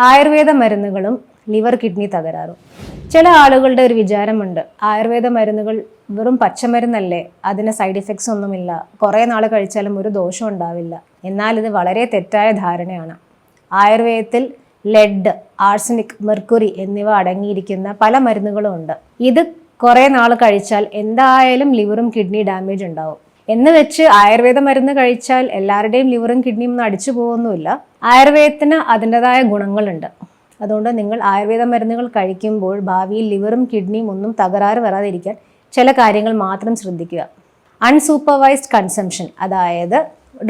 ആയുർവേദ മരുന്നുകളും liver kidney തകരാറും. ചില ആളുകളുടെ ഒരു വിചാരമുണ്ട്, ആയുർവേദ മരുന്നുകൾ വെറും പച്ചമരുന്നല്ലേ, അതിന് സൈഡ് ഇഫക്ട്സ് ഒന്നുമില്ല, കുറേ നാൾ കഴിച്ചാലും ഒരു ദോഷം ഉണ്ടാവില്ല. എന്നാൽ ഇത് വളരെ തെറ്റായ ധാരണയാണ്. ആയുർവേദത്തിൽ ലെഡ്, ആർസനിക്, മെർക്കുറി എന്നിവ അടങ്ങിയിരിക്കുന്ന പല മരുന്നുകളും ഉണ്ട്. ഇത് കുറേ നാൾ കഴിച്ചാൽ എന്തായാലും ലിവറും കിഡ്നി ഡാമേജ് ഉണ്ടാവും. എന്ന് വെച്ച് ആയുർവേദ മരുന്ന് കഴിച്ചാൽ എല്ലാവരുടെയും ലിവറും കിഡ്നിയും ഒന്നും അടിച്ചു പോകുന്നില്ല. ആയുർവേദത്തിന് അതിൻ്റെതായ ഗുണങ്ങളുണ്ട്. അതുകൊണ്ട് നിങ്ങൾ ആയുർവേദ മരുന്നുകൾ കഴിക്കുമ്പോൾ ഭാവിയിൽ ലിവറും കിഡ്നിയും ഒന്നും തകരാറ് വരാതിരിക്കാൻ ചില കാര്യങ്ങൾ മാത്രം ശ്രദ്ധിക്കുക. അൺസൂപ്പർവൈസ്ഡ് കൺസംഷൻ, അതായത്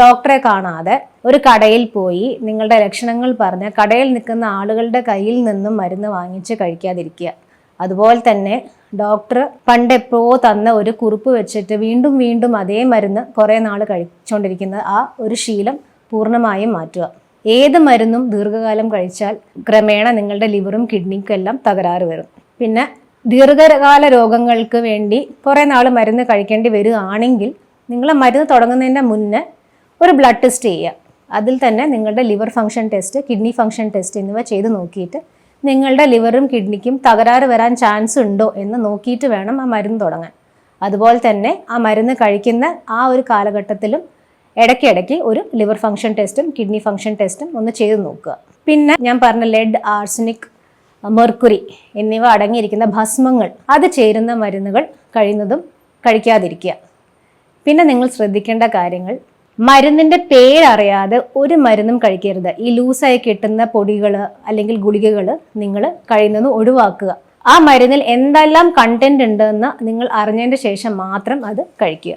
ഡോക്ടറെ കാണാതെ ഒരു കടയിൽ പോയി നിങ്ങളുടെ ലക്ഷണങ്ങൾ പറഞ്ഞ് കടയിൽ നിൽക്കുന്ന ആളുകളുടെ കയ്യിൽ നിന്നും മരുന്ന് വാങ്ങിച്ച് കഴിക്കാതിരിക്കുക. അതുപോലെ തന്നെ ഡോക്ടർ പണ്ടെപ്പോ തന്ന ഒരു കുറിപ്പ് വെച്ചിട്ട് വീണ്ടും വീണ്ടും അതേ മരുന്ന് കുറേ നാൾ കഴിച്ചുകൊണ്ടിരിക്കുന്ന ആ ഒരു ശീലം പൂർണ്ണമായും മാറ്റുക. ഏത് മരുന്നും ദീർഘകാലം കഴിച്ചാൽ ക്രമേണ നിങ്ങളുടെ ലിവറും കിഡ്നിക്കും എല്ലാം തകരാറ് വരും. പിന്നെ ദീർഘകാല രോഗങ്ങൾക്ക് വേണ്ടി കുറേ നാൾ മരുന്ന് കഴിക്കേണ്ടി വരികയാണെങ്കിൽ നിങ്ങൾ മരുന്ന് തുടങ്ങുന്നതിൻ്റെ മുന്നേ ഒരു ബ്ലഡ് ടെസ്റ്റ് ചെയ്യുക. അതിൽ തന്നെ നിങ്ങളുടെ liver function test, kidney function test എന്നിവ ചെയ്ത് നോക്കിയിട്ട് നിങ്ങളുടെ ലിവറും കിഡ്നിക്കും തകരാറ് വരാൻ ചാൻസ് ഉണ്ടോ എന്ന് നോക്കിയിട്ട് വേണം ആ മരുന്ന് തുടങ്ങാൻ. അതുപോലെ തന്നെ ആ മരുന്ന് കഴിക്കുന്ന ആ ഒരു കാലഘട്ടത്തിലും ഇടയ്ക്കിടയ്ക്ക് ഒരു ലിവർ ഫംഗ്ഷൻ ടെസ്റ്റും കിഡ്നി ഫംഗ്ഷൻ ടെസ്റ്റും ഒന്ന് ചെയ്ത് നോക്കുക. പിന്നെ ഞാൻ പറഞ്ഞ ലെഡ്, ആർസനിക്, മെർക്കുറി എന്നിവ അടങ്ങിയിരിക്കുന്ന ഭസ്മങ്ങൾ, അത് ചേരുന്ന മരുന്നുകൾ കഴിയുന്നതും കഴിക്കാതിരിക്കുക. പിന്നെ നിങ്ങൾ ശ്രദ്ധിക്കേണ്ട കാര്യങ്ങൾ, മരുന്നിൻ്റെ പേരറിയാതെ ഒരു മരുന്നും കഴിക്കരുത്. ഈ ലൂസായി കിട്ടുന്ന പൊടികൾ അല്ലെങ്കിൽ ഗുളികകൾ നിങ്ങൾ കഴിയുന്നത് ഒഴിവാക്കുക. ആ മരുന്നിൽ എന്തെല്ലാം കണ്ടന്റ് ഉണ്ടെന്ന് നിങ്ങൾ അറിഞ്ഞതിന് ശേഷം മാത്രം അത് കഴിക്കുക.